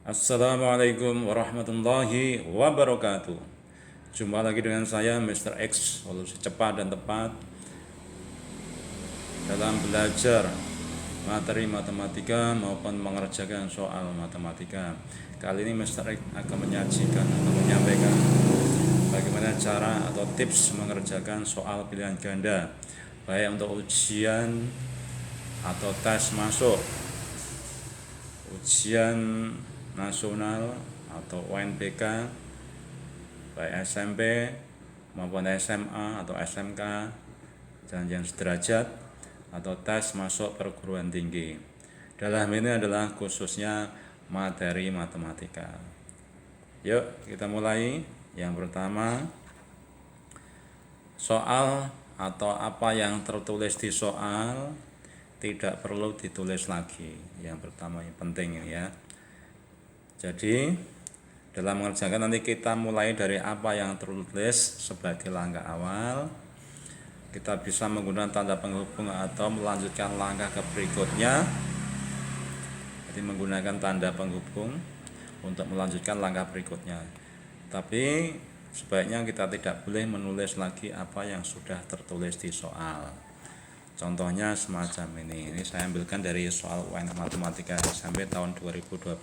Assalamualaikum warahmatullahi wabarakatuh. Jumpa lagi dengan saya Mr. X, solusi cepat dan tepat dalam belajar materi matematika maupun mengerjakan soal matematika. Kali ini Mr. X akan menyajikan atau menyampaikan bagaimana cara atau tips mengerjakan soal pilihan ganda, baik untuk ujian atau tes masuk, ujian nasional atau UNBK, baik SMP maupun SMA atau SMK dan yang sederajat, atau tes masuk perguruan tinggi. Dalam ini adalah khususnya materi matematika. Yuk kita mulai. Yang pertama, soal atau apa yang tertulis di soal tidak perlu ditulis lagi. Yang pertama yang penting ya. Jadi dalam mengerjakan nanti kita mulai dari apa yang tertulis sebagai langkah awal. Kita bisa menggunakan tanda penghubung atau melanjutkan langkah ke berikutnya. Jadi menggunakan tanda penghubung untuk melanjutkan langkah berikutnya. Tapi sebaiknya kita tidak boleh menulis lagi apa yang sudah tertulis di soal. Contohnya semacam ini. Ini saya ambilkan dari soal UN Matematika SMP tahun 2012.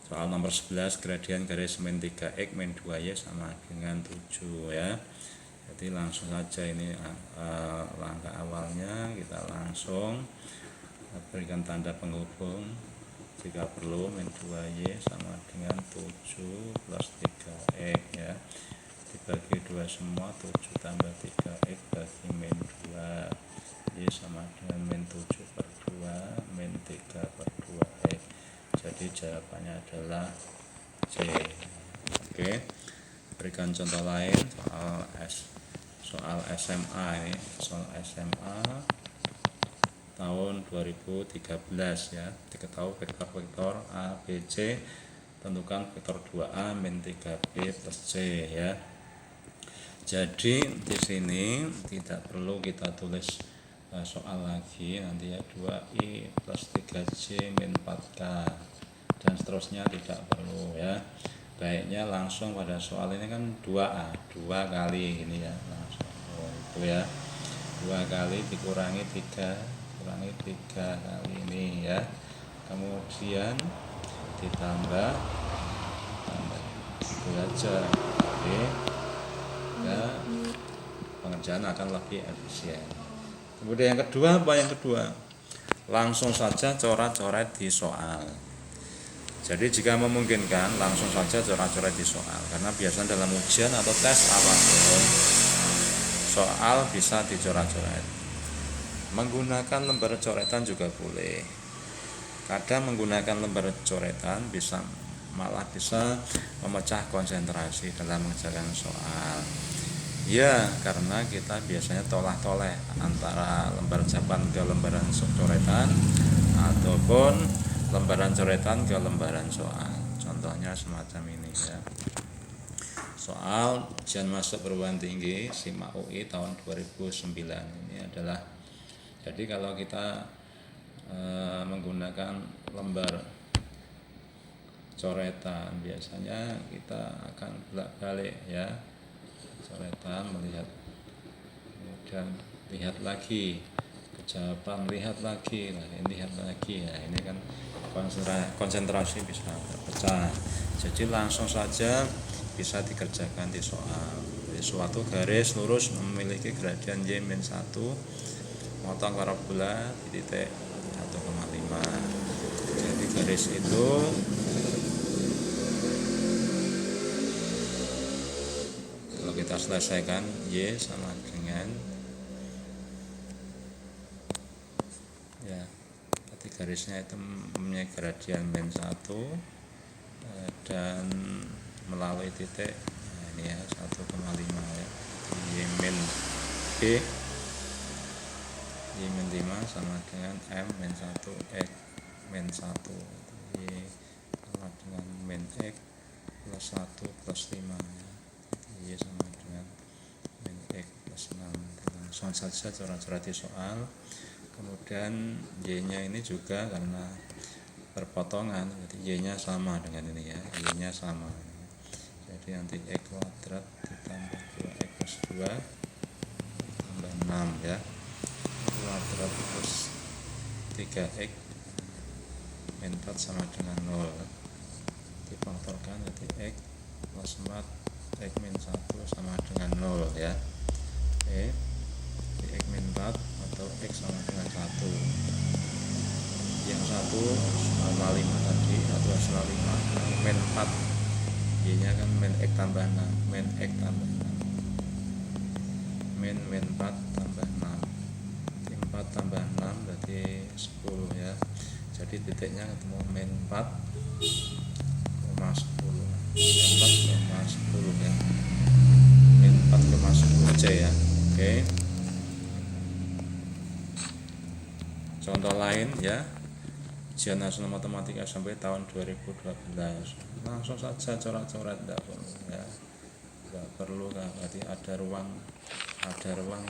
Soal nomor 11, gradian garis min 3x min 2y sama dengan 7 ya. Jadi langsung saja ini langkah awalnya, kita langsung berikan tanda penghubung jika perlu. Min 2y sama dengan 7 plus 3x ya. Dibagi 2 semua, 7 tambah 3x bagi min 2 y sama dengan min 7 per 2 min 3 per 2x. Jadi jawabannya adalah C. Oke. Berikan contoh lain soal SMA ini, soal SMA tahun 2013 ya. Diketahui vektor A, B, C. Tentukan vektor 2A min 3B plus C ya. Jadi di sini tidak perlu kita tulis soal lagi, nanti ya 2i plus 3j min 4k dan seterusnya tidak perlu ya. Baiknya langsung pada soal ini kan 2a 2 kali ini ya, langsung itu ya, 2 kali dikurangi 3 kurangi 3 kali ini ya, kemudian ditambah itu aja. Oke ya, pengerjaan akan lebih efisien. Kemudian yang kedua, apa yang kedua? Langsung saja coret-coret di soal. Jadi jika memungkinkan langsung saja coret-coret di soal, karena biasanya dalam ujian atau tes apapun soal bisa dicoret-coret. Menggunakan lembar coretan juga boleh. Kadang menggunakan lembar coretan malah bisa memecah konsentrasi dalam mengerjakan soal. Ya, karena kita biasanya tolak-toleh antara lembar jawaban ke lembaran coretan ataupun lembaran coretan ke lembaran soal. Contohnya semacam ini ya. Soal ujian masuk perguruan tinggi SIMA UI tahun 2009 ini adalah, jadi kalau kita menggunakan lembar coretan biasanya kita akan bolak-balik ya. Coretan melihat, kemudian lihat lagi ke jawaban, lihat lagi, lihat lagi ya. Ini kan konsentrasi bisa terpecah. Jadi langsung saja bisa dikerjakan di soal. Jadi suatu garis lurus memiliki gradian y min 1, motong parabola di titik 1,5. Jadi garis itu kita selesaikan, y sama dengan ya, berarti garisnya itu mempunyai gradian min 1 dan melalui titik, nah ini ya 1,5 ya. Y min b, y min 5 sama dengan m min 1 x min 1, y sama dengan min x plus 1 plus 5 ya. Y sama dengan min x plus 6. Langsung saja coret-coret di soal. Kemudian y nya ini juga karena berpotongan, jadi y-nya sama dengan ini ya, y-nya sama. Jadi nanti x kuadrat ditambah 2x plus 2 tambah 6 ya, kuadrat plus 3x min 4 sama dengan 0, difaktorkan jadi x plus 4 x min 1 sama dengan 0 ya. Oke, jadi x min 4 atau x sama dengan 1, yang 1 sama 5 tadi, atau sama 5 min 4, y nya kan min x tambah 6, min x tambah 6, min 4 tambah 6, 4 tambah 6 berarti 10 ya. Jadi titiknya ketemu min 4,10, min 4,10 ya, min 4,10 C ya. Oke, contoh lain ya, ujian nasional matematika sampai tahun 2012, langsung saja coret-coret, tidak perlu ya, tidak perlu kan, berarti ada ruang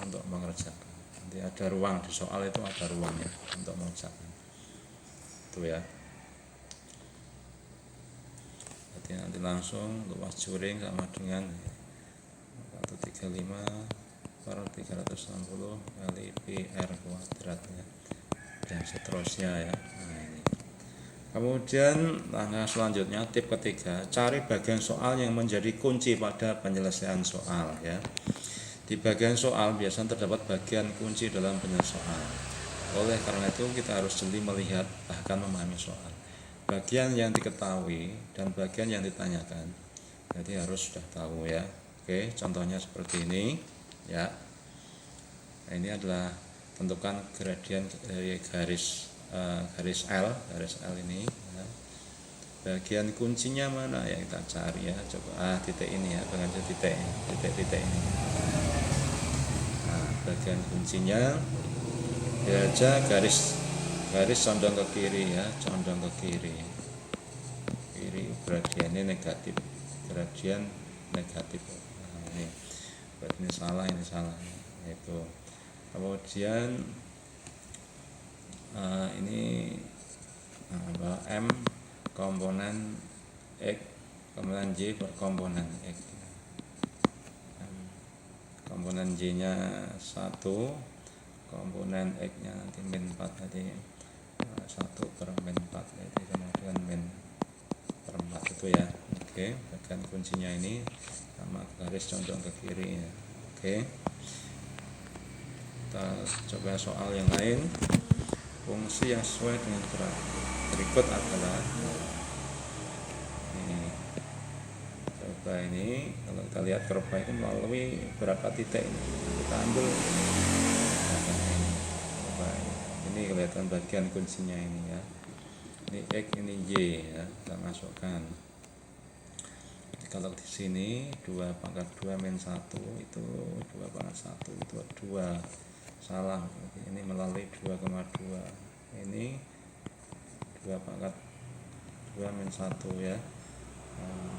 untuk mengerjakan. Nanti ada ruang di soal itu, ada ruangnya untuk mengerjakan itu ya. Berarti nanti langsung luas juring sama dengan 135 per 360 kali PR kuadrat ya, dan seterusnya ya. Nah, ini. Kemudian langkah selanjutnya, tip ketiga, cari bagian soal yang menjadi kunci pada penyelesaian soal ya. Di bagian soal biasanya terdapat bagian kunci dalam penyelesaian soal. Oleh karena itu kita harus jeli melihat bahkan memahami soal, bagian yang diketahui dan bagian yang ditanyakan. Jadi harus sudah tahu ya. Oke, contohnya seperti ini ya. Nah, ini adalah tentukan gradien dari garis L ini ya. Bagian kuncinya mana ya, kita cari ya, coba titik ini ya, dengan titik ini. Nah, bagian kuncinya aja garis condong ke kiri ya, condong ke kiri gradiennya negatif, gradien negatif. Nah, ini berarti ini salah itu. Kemudian ini M komponen X kemudian J komponen X, komponen J nya 1, komponen X nya nanti min 4, tadi 1 per min 4, jadi sama dengan min per 4 itu ya. Oke, bagian kuncinya ini sama garis condong ke kiri ya. Oke, kita coba soal yang lain. Fungsi yang sesuai dengan berikut adalah ini. Coba ini, kalau kita lihat kurva itu melalui berapa titik ini, kita ambil ini kelihatan bagian kuncinya ini ya, ini X ini Y ya, kita masukkan. Kalau di sini 2 pangkat 2 min 1 itu 2 pangkat 1 itu 2, salah, ini melalui 2,2, ini 2 pangkat 2 min 1 ya,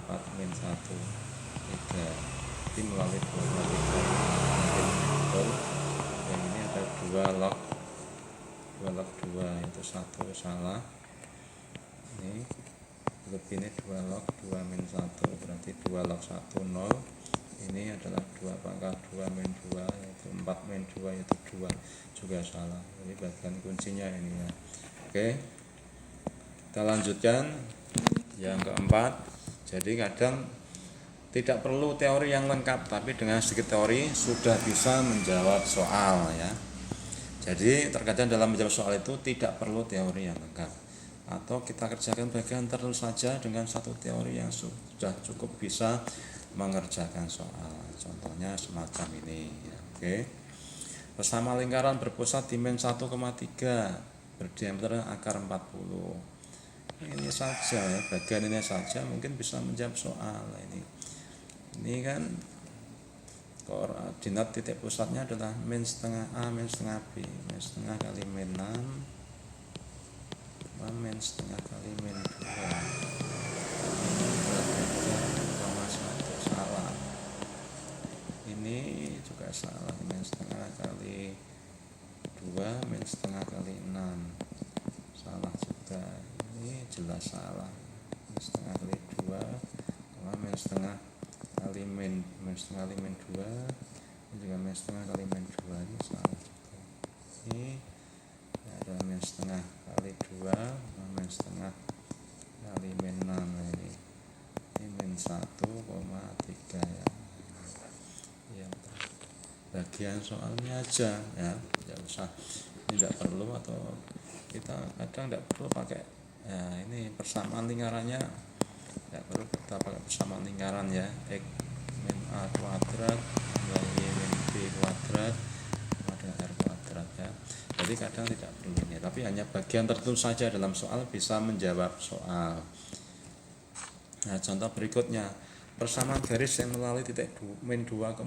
4 min 1 3, ini melalui 2,3 yang ini ada 2 log 2 itu 1, salah, ini lebih ini 2 log 2 min 1 berarti 2 log 1 0, ini adalah 2 pangkat 2 min 2 yaitu 4 min 2 yaitu 2, juga salah, jadi bagian kuncinya ini ya. Oke, kita lanjutkan yang keempat. Jadi kadang tidak perlu teori yang lengkap, tapi dengan sedikit teori sudah bisa menjawab soal ya. Jadi terkadang dalam menjawab soal itu tidak perlu teori yang lengkap, atau kita kerjakan bagian tertentu saja dengan satu teori yang sudah cukup bisa mengerjakan soal. Contohnya semacam ini ya. Oke, bersama lingkaran berpusat di min 1,3 berdiameter akar 40. Ini saja ya, bagian ini saja mungkin bisa menjawab soal ini kan koordinat titik pusatnya adalah min setengah A min setengah B, min setengah kali min 6 min setengah kali min 2, salah, ini juga salah, min setengah kali 2 min setengah kali 6, salah juga, ini ini jelas salah. Min setengah kali 2 min setengah kali min setengah kali min 2, ini juga min setengah kali min 2, ini salah juga. Ini ada min setengah kali 2 min setengah kali min 6, ini min 1,3 ya. Bagian soalnya aja ya, tidak usah, ini tidak perlu, atau kita kadang tidak perlu pakai ya, ini persamaan lingkarannya tidak perlu kita pakai persamaan lingkaran ya, x min a kuadrat tambah y min b kuadrat sama dengan r kuadrat ya. Jadi kadang tidak perlu ini, tapi hanya bagian tertentu saja dalam soal bisa menjawab soal. Nah, contoh berikutnya, persamaan garis yang melalui titik min 2,5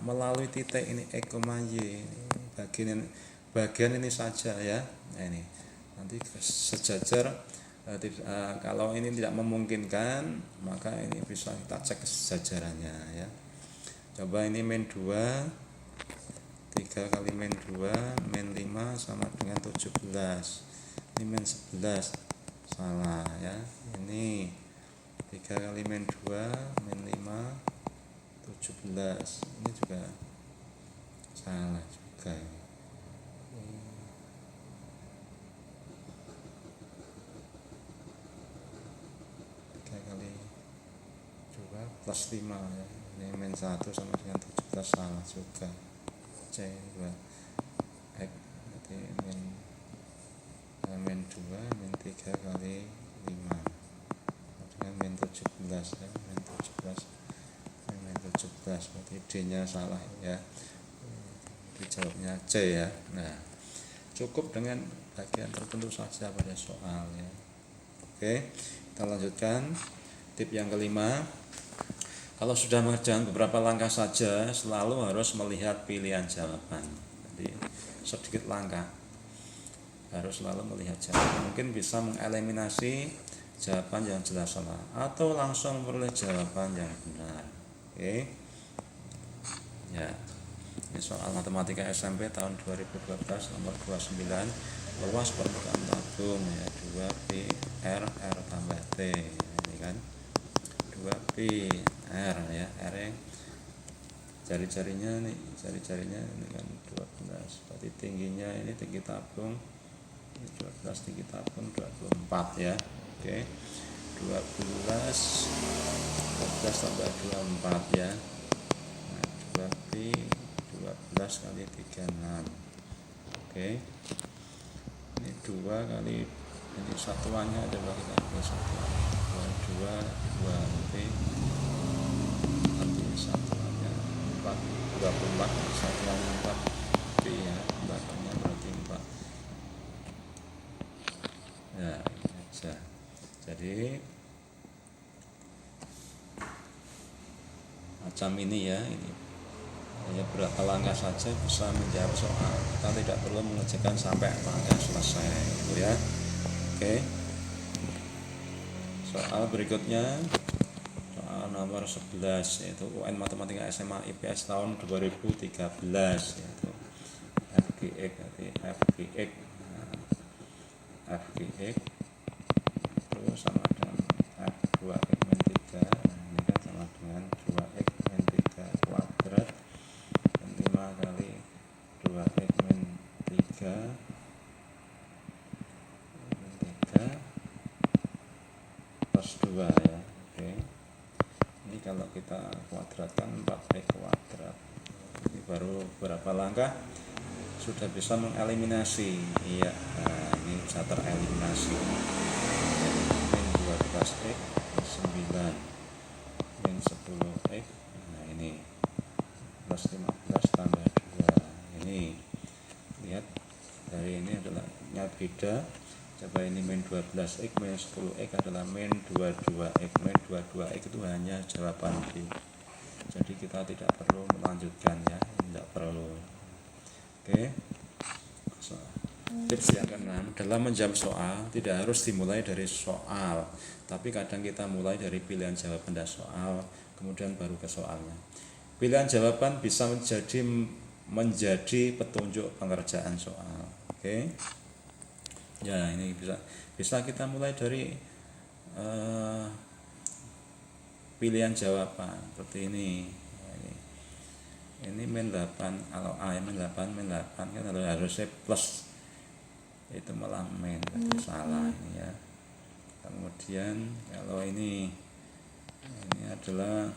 melalui titik ini x, y, ini bagian ini saja ya. Nah, ini nanti sejajar, kalau ini tidak memungkinkan maka ini bisa kita cek kesejajarannya ya. Coba ini min 2 3 kali min 2 min 5 sama dengan 17, ini min 11 salah ya. Ini 3 kali min 2 min 5 17, ini juga salah juga. 3 kali 2 plus 5 ya, ini min 1 sama dengan 17 salah juga. C2 X berarti min 2 min 3 kali 5 dengan min 17 ya, min 17 berarti D nya salah ya, dijawabnya C ya. Nah, cukup dengan bagian tertentu saja pada soal ya. Oke, kita lanjutkan tip yang kelima. Kalau sudah mengerjakan beberapa langkah saja, selalu harus melihat pilihan jawaban. Jadi sedikit langkah harus selalu melihat jawaban. Mungkin bisa mengeliminasi jawaban yang jelas salah atau langsung memperoleh jawaban yang benar. Oke. Ya. Ini soal matematika SMP tahun 2012 nomor 29, luas permukaan tabung ya, 2pi r tambah t. Ini kan 2pi r ya, r yang jari-jarinya nih, ini kan 12, berarti tingginya ini tinggi tabung ini 12, tinggi tabung 24 ya. Oke, 12 tambah 24 ya. Nah, 2pi 12 kali 36. Oke, ini 2 kali, ini satuannya adalah kita satuan 2 nanti satuannya 4, 24 satuannya 4 pi ya, belakangnya berarti 4 ya, ini aja. Jadi macam ini ya, ini hanya berapa langkah saja bisa menjawab soal, kita tidak perlu mengerjakan sampai langkah selesai gitu ya. Oke, soal berikutnya soal nomor 11 yaitu UN Matematika SMA IPS tahun 2013 yaitu FGX, berarti FGX itu sama dengan F2X min 3, ini kan sama dengan 2X min 3 kuadrat dan 5 kali 2X min 3 plus 2 ya. Oke, ini kalau kita kuadratkan 4x kuadrat, ini baru berapa langkah sudah bisa mengeliminasi. Iya, nah ini bisa tereliminasi. Jadi min 12x 9 min 10x, nah ini plus 15 tambah 2, ini lihat dari ini adalah beda. Coba ini min 12x min 10x adalah min 22x. Min 22x itu hanya jawaban B. Jadi kita tidak perlu melanjutkan ya, tidak perlu. Oke. Tips yang keenam, dalam menjawab soal tidak harus dimulai dari soal, tapi kadang kita mulai dari pilihan jawaban dan soal, kemudian baru ke soalnya. Pilihan jawaban bisa menjadi petunjuk pengerjaan soal. Oke. Ya, ini bisa kita mulai dari pilihan jawaban seperti ini. Ini min 8, kalau A min 8 kan harusnya plus, itu malah min, berarti salah ini ya. Kemudian kalau ini adalah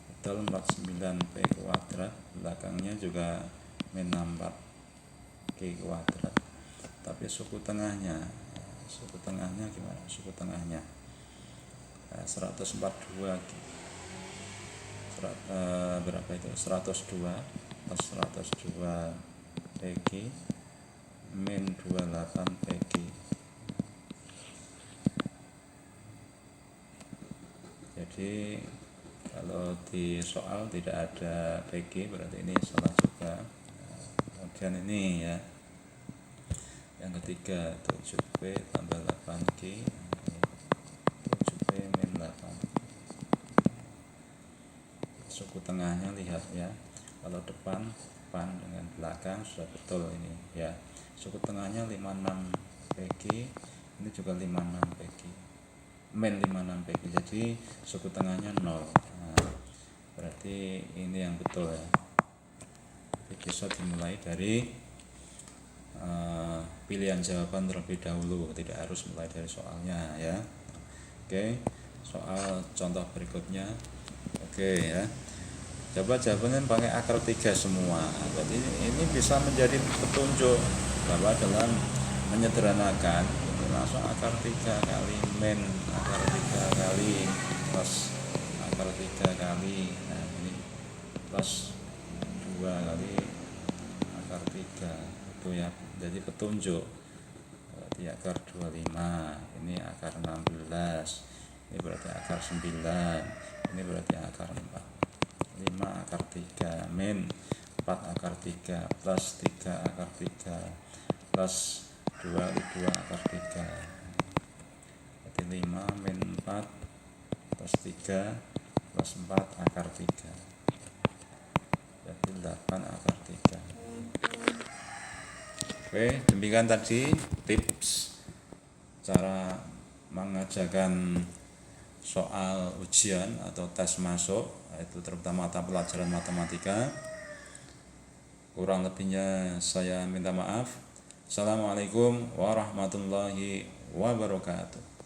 betul 49 P kuadrat, belakangnya juga min 4 Q kuadrat, tapi suku tengahnya gimana? Suku tengahnya 142 berapa itu? 102 plus 102 PQ min 28 PQ. Jadi kalau di soal tidak ada PQ, berarti ini salah juga. Kemudian ini ya, yang ketiga 7P tambah 8Q, 7P min 8. Suku tengahnya lihat ya, kalau depan dengan belakang sudah betul ini ya. Suku tengahnya 56 PQ, ini juga 56 PQ, min 56 PQ, jadi suku tengahnya 0. Nah, berarti ini yang betul ya. Jadi bisa dimulai dari pilihan jawaban terlebih dahulu, tidak harus mulai dari soalnya ya. Oke, soal contoh berikutnya. Oke ya, coba jawabannya pakai akar 3 semua. Jadi ini bisa menjadi petunjuk bahwa dalam menyederhanakan ini langsung akar 3 kali min akar 3 kali plus akar 3 kali, nah ini plus 2 kali akar 3 itu ya, jadi petunjuk. Berarti akar 25, ini akar 16, ini berarti akar 9, ini berarti akar 4. 5 akar 3 min 4 akar 3 plus 3 akar 3 plus 2 kali 2 akar 3, berarti 5 min 4 plus 3 plus 4 akar 3, berarti 8 akar 3. Oke, demikian tadi tips cara mengerjakan soal ujian atau tes masuk, itu terutama mata pelajaran matematika. Kurang lebihnya saya minta maaf. Assalamualaikum warahmatullahi wabarakatuh.